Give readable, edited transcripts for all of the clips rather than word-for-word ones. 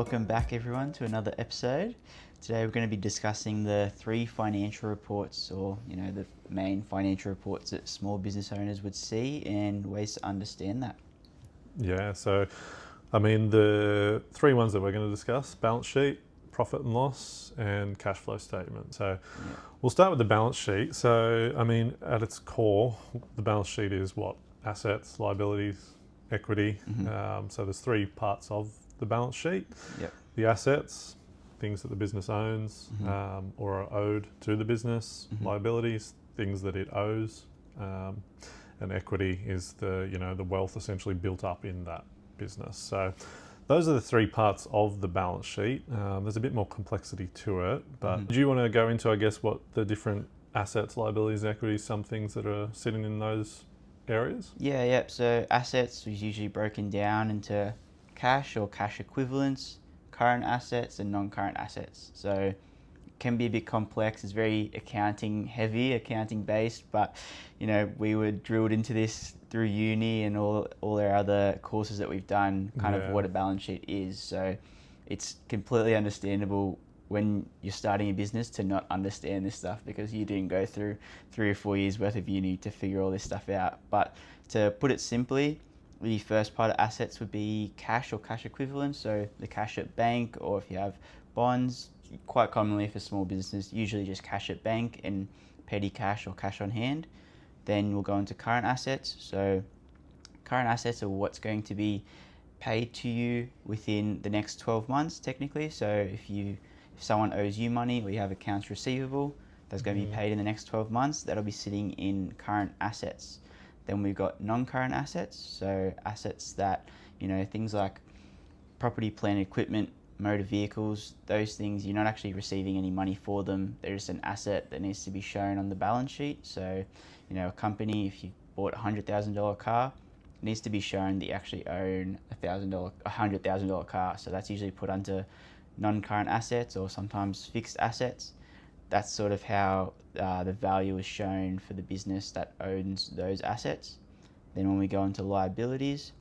Welcome back everyone to another episode. Today we're going to be discussing the three financial reports, or the main financial reports that small business owners would see and ways to understand that. Yeah, so the three ones that we're going to discuss: balance sheet, profit and loss, and cash flow statement. So we'll start with the balance sheet. So at its core, the balance sheet is what? Assets, liabilities, equity. So there's three parts of the balance sheet. Yep. The assets, things that the business owns or are owed to the business. Liabilities, things that it owes. And equity is the wealth essentially built up in that business. So those are the three parts of the balance sheet. There's a bit more complexity to it, but do you want to go into, I guess, what the different assets, liabilities, equities, some things that are sitting in those areas? Yep. So assets is usually broken down into cash or cash equivalents, current assets and non-current assets. So it can be a bit complex. It's very accounting heavy, accounting based, but we were drilled into this through uni and all our other courses that we've done, of what a balance sheet is. So it's completely understandable when you're starting a business to not understand this stuff, because you didn't go through 3 or 4 years worth of uni to figure all this stuff out. But to put it simply, the first part of assets would be cash or cash equivalents, so the cash at bank, or if you have bonds, quite commonly for small businesses, usually just cash at bank and petty cash or cash on hand. Then we'll go into current assets. So current assets are what's going to be paid to you within the next 12 months technically. So if someone owes you money, or you have accounts receivable that's going to be paid in the next 12 months, that'll be sitting in current assets. Then we've got non-current assets, so assets that, things like property, plant, equipment, motor vehicles, those things, you're not actually receiving any money for them. They're just an asset that needs to be shown on the balance sheet. So, a company, if you bought a $100,000 car, it needs to be shown that you actually own a $100,000 car. So that's usually put under non-current assets or sometimes fixed assets. That's sort of how the value is shown for the business that owns those assets. Then when we go into liabilities,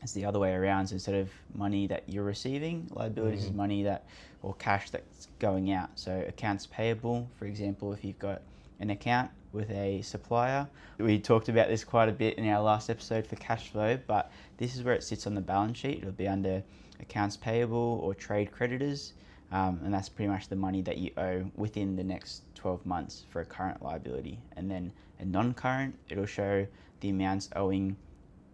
it's the other way around. So instead of money that you're receiving, liabilities is money or cash that's going out. So accounts payable, for example, if you've got an account with a supplier. We talked about this quite a bit in our last episode for cash flow, but this is where it sits on the balance sheet. It'll be under accounts payable or trade creditors. And that's pretty much the money that you owe within the next 12 months for a current liability. And then a non-current, it'll show the amounts owing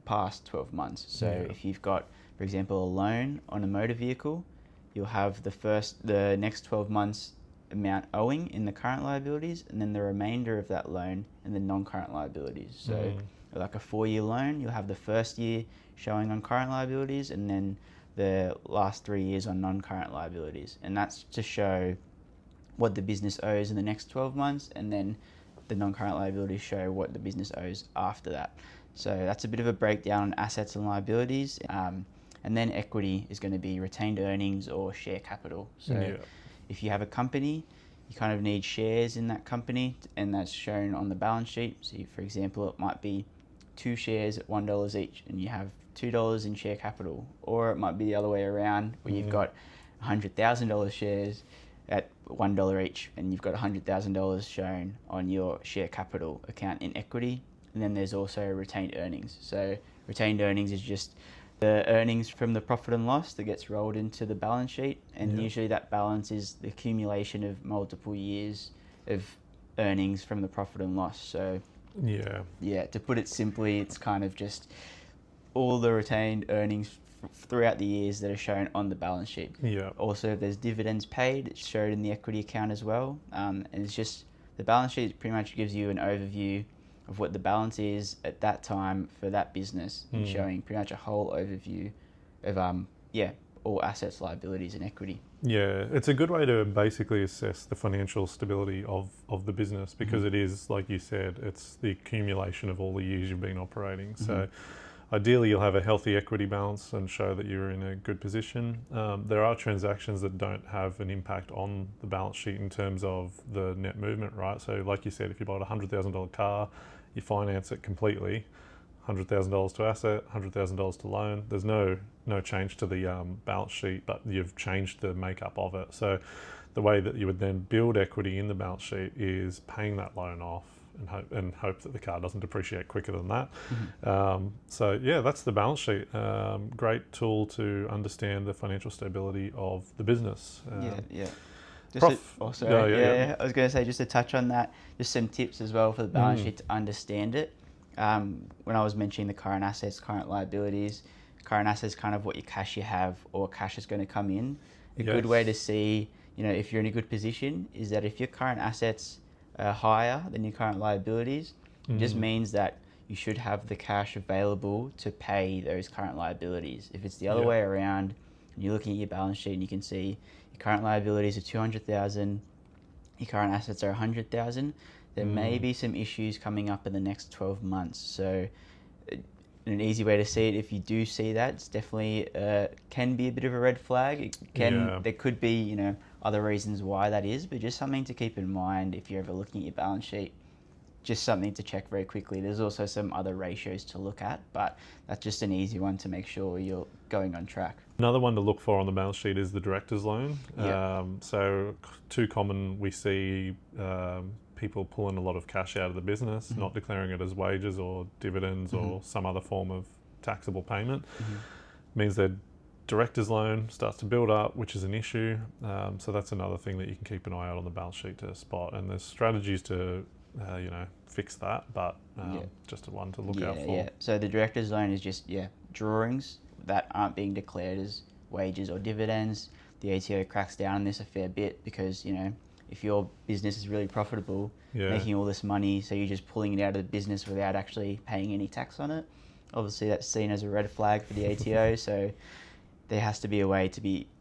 past 12 months. So if you've got, for example, a loan on a motor vehicle, you'll have the next 12 months amount owing in the current liabilities, and then the remainder of that loan in the non-current liabilities. So like a 4-year loan, you'll have the first year showing on current liabilities, and then the last 3 years on non-current liabilities. And that's to show what the business owes in the next 12 months, and then the non-current liabilities show what the business owes after that. So that's a bit of a breakdown on assets and liabilities. And then equity is going to be retained earnings or share capital. So if you have a company, you kind of need shares in that company, and that's shown on the balance sheet. So for example, it might be 2 shares at $1 each, and you have $2 in share capital. Or it might be the other way around, where you've got $100,000 shares at $1 each, and you've got $100,000 shown on your share capital account in equity. And then there's also retained earnings. So retained earnings is just the earnings from the profit and loss that gets rolled into the balance sheet. And usually that balance is the accumulation of multiple years of earnings from the profit and loss. So to put it simply, it's kind of just all the retained earnings throughout the years that are shown on the balance sheet. Also, if there's dividends paid, it's showed in the equity account as well. And it's just, the balance sheet pretty much gives you an overview of what the balance is at that time for that business, and showing pretty much a whole overview of all assets, liabilities and equity. Yeah, it's a good way to basically assess the financial stability of the business, because it is, like you said, it's the accumulation of all the years you've been operating. So ideally you'll have a healthy equity balance and show that you're in a good position. There are transactions that don't have an impact on the balance sheet in terms of the net movement, right? So like you said, if you bought a $100,000 car, you finance it completely, $100,000 to asset, $100,000 to loan. There's no change to the balance sheet, but you've changed the makeup of it. So the way that you would then build equity in the balance sheet is paying that loan off and hope that the car doesn't depreciate quicker than that. So yeah, that's the balance sheet. Great tool to understand the financial stability of the business. I was going to say, just to touch on that, just some tips as well for the balance sheet to understand it. When I was mentioning the current assets, current liabilities, current assets kind of what your cash you have or cash is going to come in. A good way to see, if you're in a good position is that if your current assets are higher than your current liabilities, it just means that you should have the cash available to pay those current liabilities. If it's the other way around, and you're looking at your balance sheet and you can see your current liabilities are 200,000, your current assets are 100,000, there may be some issues coming up in the next 12 months. So an easy way to see it, if you do see that, it's definitely can be a bit of a red flag. There could be other reasons why that is, but just something to keep in mind if you're ever looking at your balance sheet. Just something to check very quickly. There's also some other ratios to look at, but that's just an easy one to make sure you're going on track. Another one to look for on the balance sheet is the director's loan. So too common we see people pulling a lot of cash out of the business, not declaring it as wages or dividends or some other form of taxable payment. Means their director's loan starts to build up, which is an issue. So that's another thing that you can keep an eye out on the balance sheet to spot. And there's strategies to fix that, but just one to look out for. So the director's loan is just drawings that aren't being declared as wages or dividends. The ATO cracks down on this a fair bit because if your business is really profitable, making all this money, so you're just pulling it out of the business without actually paying any tax on it, obviously that's seen as a red flag for the ATO. So there has to be a way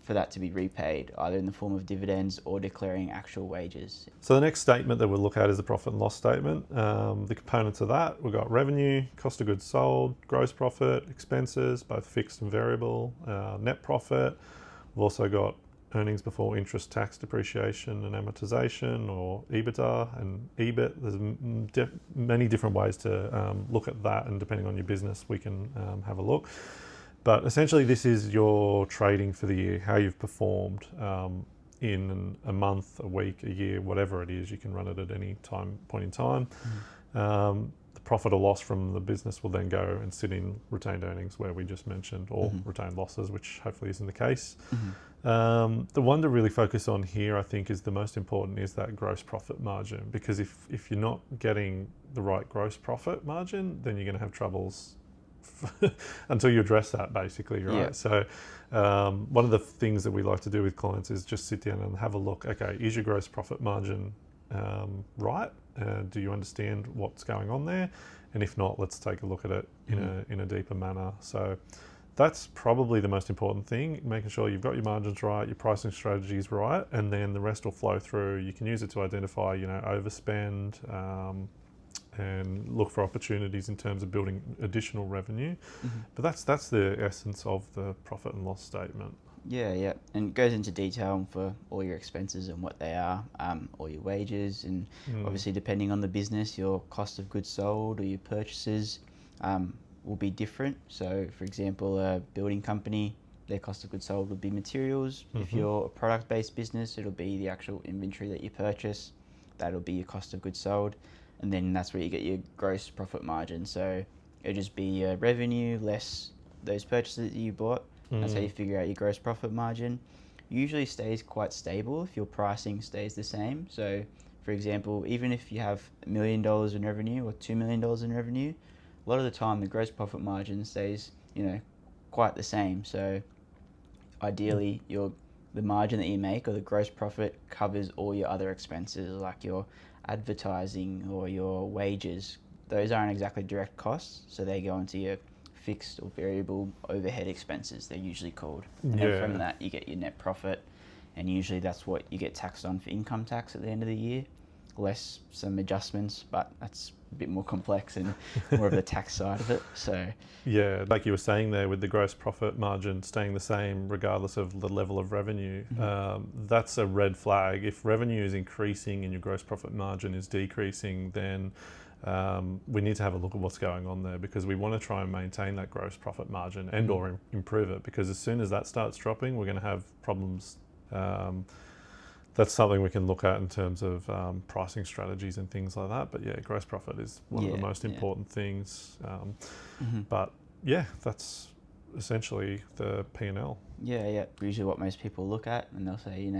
for that to be repaid, either in the form of dividends or declaring actual wages. So the next statement that we'll look at is the profit and loss statement. The components of that, we've got revenue, cost of goods sold, gross profit, expenses, both fixed and variable, net profit. We've also got earnings before interest, tax, depreciation and amortization, or EBITDA and EBIT. There's many different ways to look at that, and depending on your business, we can have a look. But essentially, this is your trading for the year, how you've performed in a month, a week, a year, whatever it is. You can run it at any point in time. The profit or loss from the business will then go and sit in retained earnings, where we just mentioned, or retained losses, which hopefully isn't the case. The one to really focus on here, I think, is the most important, is that gross profit margin. Because if you're not getting the right gross profit margin, then you're going to have troubles until you address that, basically, right? So one of the things that we like to do with clients is just sit down and have a look. Okay, is your gross profit margin right? Do you understand what's going on there? And if not, let's take a look at it in a deeper manner. So that's probably the most important thing, making sure you've got your margins right, your pricing strategies right, and then the rest will flow through. You can use it to identify, overspend, and look for opportunities in terms of building additional revenue. But that's the essence of the profit and loss statement. And it goes into detail for all your expenses and what they are, all your wages, and obviously depending on the business, your cost of goods sold or your purchases will be different. So for example, a building company, their cost of goods sold would be materials. If you're a product-based business, it'll be the actual inventory that you purchase. That'll be your cost of goods sold. And then that's where you get your gross profit margin. So it'll just be your revenue less those purchases that you bought. That's how you figure out your gross profit margin. Usually stays quite stable if your pricing stays the same. So for example, even if you have $1 million in revenue or $2 million in revenue, a lot of the time the gross profit margin stays, quite the same. So ideally the margin that you make, or the gross profit, covers all your other expenses, like your advertising or your wages. Those aren't exactly direct costs, so they go into your fixed or variable overhead expenses, they're usually called. And then from that you get your net profit, and usually that's what you get taxed on for income tax at the end of the year, less some adjustments, but that's a bit more complex and more of the tax side of it. So like you were saying there, with the gross profit margin staying the same regardless of the level of revenue, that's a red flag. If revenue is increasing and your gross profit margin is decreasing, then we need to have a look at what's going on there, because we want to try and maintain that gross profit margin and or improve it, because as soon as that starts dropping, we're going to have problems. That's something we can look at in terms of pricing strategies and things like that. But yeah, gross profit is one of the most important things. But yeah, that's essentially the P&L. Yeah. Usually what most people look at, and they'll say,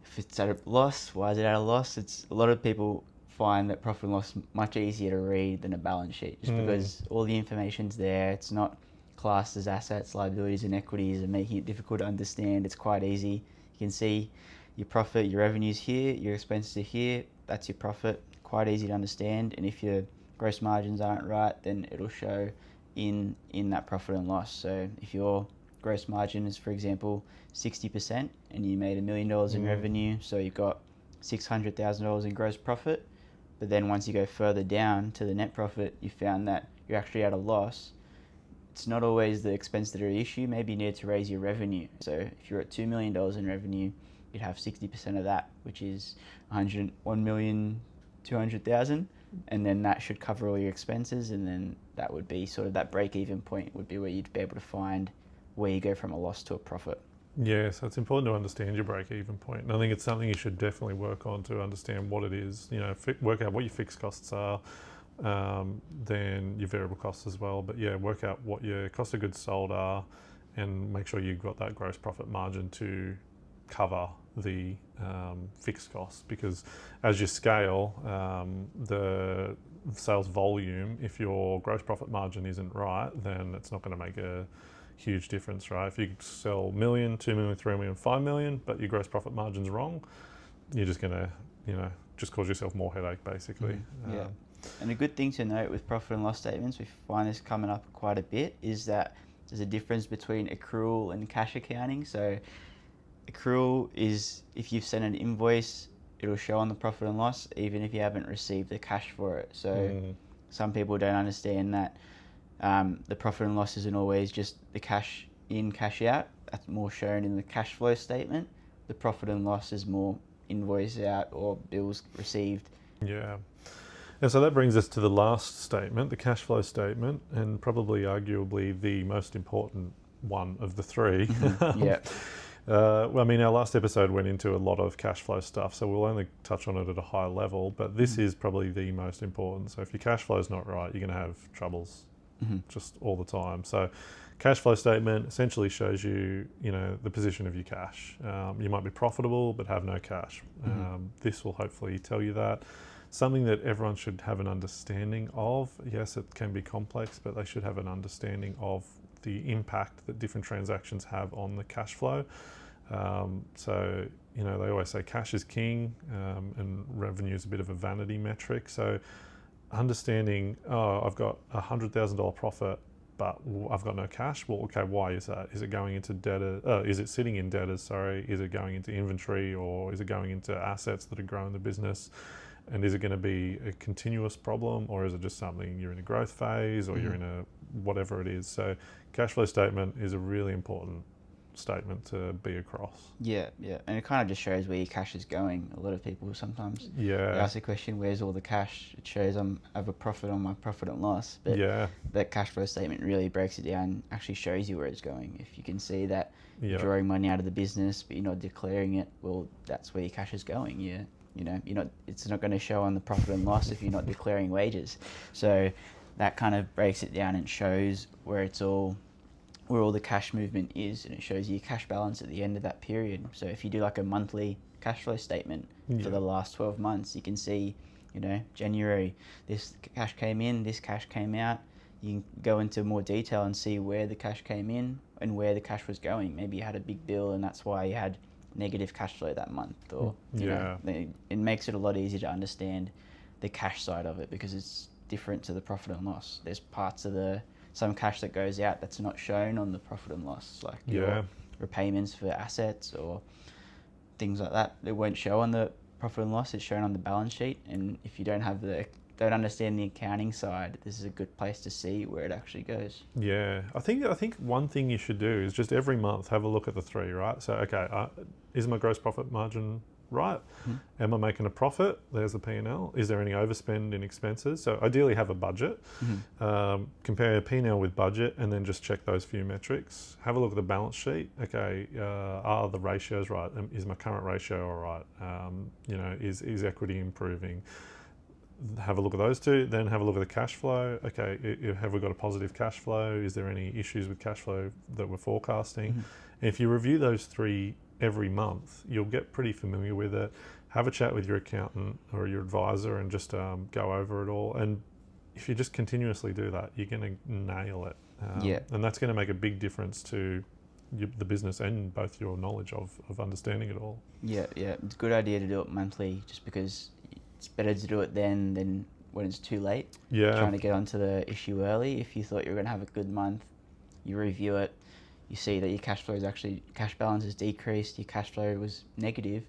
if it's at a loss, why is it at a loss? It's a lot of people find that profit and loss much easier to read than a balance sheet, just because all the information's there. It's not classed as assets, liabilities, and equities, and making it difficult to understand. It's quite easy. You can see your profit, your revenue's here, your expenses are here. That's your profit. Quite easy to understand. And if your gross margins aren't right, then it'll show in that profit and loss. So if your gross margin is, for example, 60%, and you made $1 million in revenue, so you've got $600,000 in gross profit, but then once you go further down to the net profit, you found that you're actually at a loss. It's not always the expense that are the issue. Maybe you need to raise your revenue. So if you're at $2 million in revenue, you'd have 60% of that, which is $101,200,000, and then that should cover all your expenses, and then that would be sort of that break-even point would be where you'd be able to find where you go from a loss to a profit. Yeah, so it's important to understand your break-even point, and I think it's something you should definitely work on to understand what it is. Work out what your fixed costs are, then your variable costs as well. But yeah, work out what your cost of goods sold are, and make sure you've got that gross profit margin to cover the fixed costs, because as you scale the sales volume, if your gross profit margin isn't right, then it's not going to make a huge difference, right? If you sell $1 million, $2 million, $3 million, $5 million, but your gross profit margin's wrong, you're just going to just cause yourself more headache, basically. Yeah. And a good thing to note with profit and loss statements, we find this coming up quite a bit, is that there's a difference between accrual and cash accounting. So accrual is if you've sent an invoice, it'll show on the profit and loss, even if you haven't received the cash for it. So some people don't understand that the profit and loss isn't always just the cash in, cash out. That's more shown in the cash flow statement. The profit and loss is more invoice out or bills received. Yeah. And so that brings us to the last statement, the cash flow statement, and probably arguably the most important one of the three. Yeah. Well, I mean, our last episode went into a lot of cash flow stuff, so we'll only touch on it at a high level, but this is probably the most important. So if your cash flow is not right, you're going to have troubles just all the time. So cash flow statement essentially shows you, the position of your cash. You might be profitable, but have no cash. This will hopefully tell you that. Something that everyone should have an understanding of. Yes, it can be complex, but they should have an understanding of the impact that different transactions have on the cash flow. So, they always say cash is king, and revenue is a bit of a vanity metric. So understanding, I've got $100,000 profit, but I've got no cash. Well, okay, why is that? Is it going into debtor? Is it sitting in debtors? Sorry. Is it going into inventory, or is it going into assets that are growing the business? And is it going to be a continuous problem, or is it just something you're in a growth phase, or you're in a whatever it is? So cash flow statement is a really important statement to be across. Yeah. And it kind of just shows where your cash is going. A lot of people sometimes they ask the question, where's all the cash? It shows I have a profit on my profit and loss. But that cash flow statement really breaks it down, actually shows you where it's going. If you can see that you're drawing money out of the business, but you're not declaring it, well, that's where your cash is going. It's not going to show on the profit and loss if you're not declaring wages. So that kind of breaks it down and shows where all the cash movement is, and it shows you your cash balance at the end of that period. So if you do like a monthly cash flow statement for the last 12 months, you can see, January, this cash came in, this cash came out. You can go into more detail and see where the cash came in and where the cash was going. Maybe you had a big bill and that's why you had negative cash flow that month, or it makes it a lot easier to understand the cash side of it, because it's different to the profit and loss. There's parts of some cash that goes out that's not shown on the profit and loss, like your repayments for assets or things like that. It won't show on the profit and loss. It's shown on the balance sheet, and if you don't understand the accounting side, this is a good place to see where it actually goes. Yeah, I think one thing you should do is just every month have a look at the three, right? So, okay, is my gross profit margin right. Am I making a profit? There's the P&L. Is there any overspend in expenses? So ideally have a budget. Compare a P&L with budget, and then just check those few metrics. Have a look at the balance sheet. Okay, are the ratios right? Is my current ratio all right? Is equity improving? Have a look at those two, then have a look at the cash flow. Okay, have we got a positive cash flow? Is there any issues with cash flow that we're forecasting? And if you review those three every month, you'll get pretty familiar with it. Have a chat with your accountant or your advisor and just go over it all. And if you just continuously do that, you're going to nail it. And that's going to make a big difference to the business and both your knowledge of understanding it all. Yeah. It's a good idea to do it monthly, just because it's better to do it then than when it's too late. Trying to get onto the issue early. If you thought you were going to have a good month, you review it, you see that your cash balance has decreased, your cash flow was negative,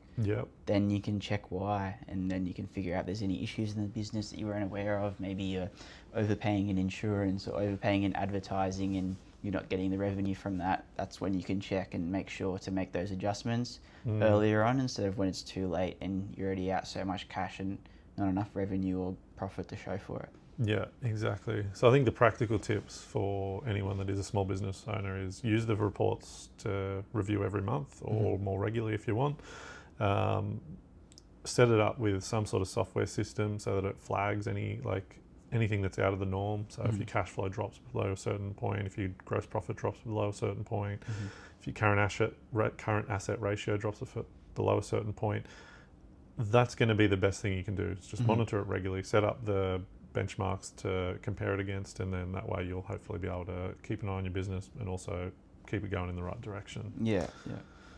then you can check why, and then you can figure out if there's any issues in the business that you weren't aware of. Maybe you're overpaying in insurance or overpaying in advertising and you're not getting the revenue from that. That's when you can check and make sure to make those adjustments earlier on, instead of when it's too late and you're already out so much cash and not enough revenue or profit to show for it. Yeah, exactly. So I think the practical tips for anyone that is a small business owner is use the reports to review every month or more regularly if you want. Set it up with some sort of software system so that it flags anything that's out of the norm. So if your cash flow drops below a certain point, if your gross profit drops below a certain point, if your current asset ratio drops below a certain point, that's going to be the best thing you can do. Is just monitor it regularly, set up the benchmarks to compare it against, and then that way you'll hopefully be able to keep an eye on your business and also keep it going in the right direction.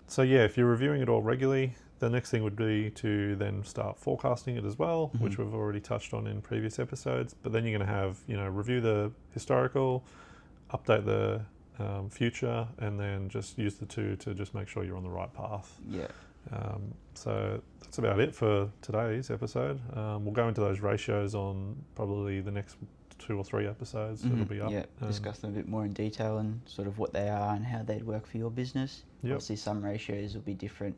So if you're reviewing it all regularly, the next thing would be to then start forecasting it as well, which we've already touched on in previous episodes. But then you're going to have, review the historical, update the future, and then just use the two to just make sure you're on the right path. So that's about it for today's episode. We'll go into those ratios on probably the next 2 or 3 episodes. It'll be up. Discuss them a bit more in detail and sort of what they are and how they'd work for your business. Obviously some ratios will be different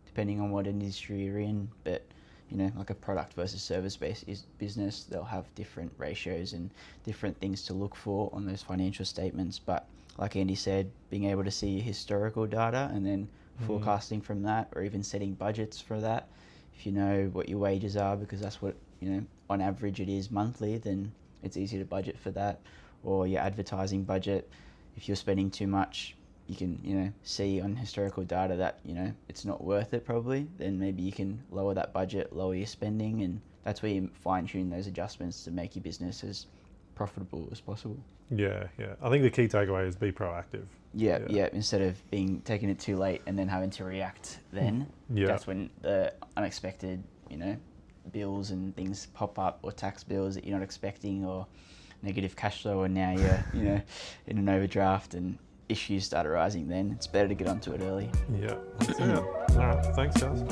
depending on what industry you're in, but like a product versus service-based business, they'll have different ratios and different things to look for on those financial statements. But like Andy said, being able to see historical data and then forecasting from that, or even setting budgets for that. If you know what your wages are, because that's what, on average it is monthly, then it's easy to budget for that. Or your advertising budget, if you're spending too much, you can, see on historical data that, it's not worth it probably, then maybe you can lower that budget, lower your spending, and that's where you fine tune those adjustments to make your business as profitable as possible. I think the key takeaway is be proactive. Instead of taking it too late and then having to react then. That's when the unexpected, bills and things pop up, or tax bills that you're not expecting, or negative cash flow, and now you're, in an overdraft and issues start arising. Then it's better to get onto it early. That's it. All right, thanks guys.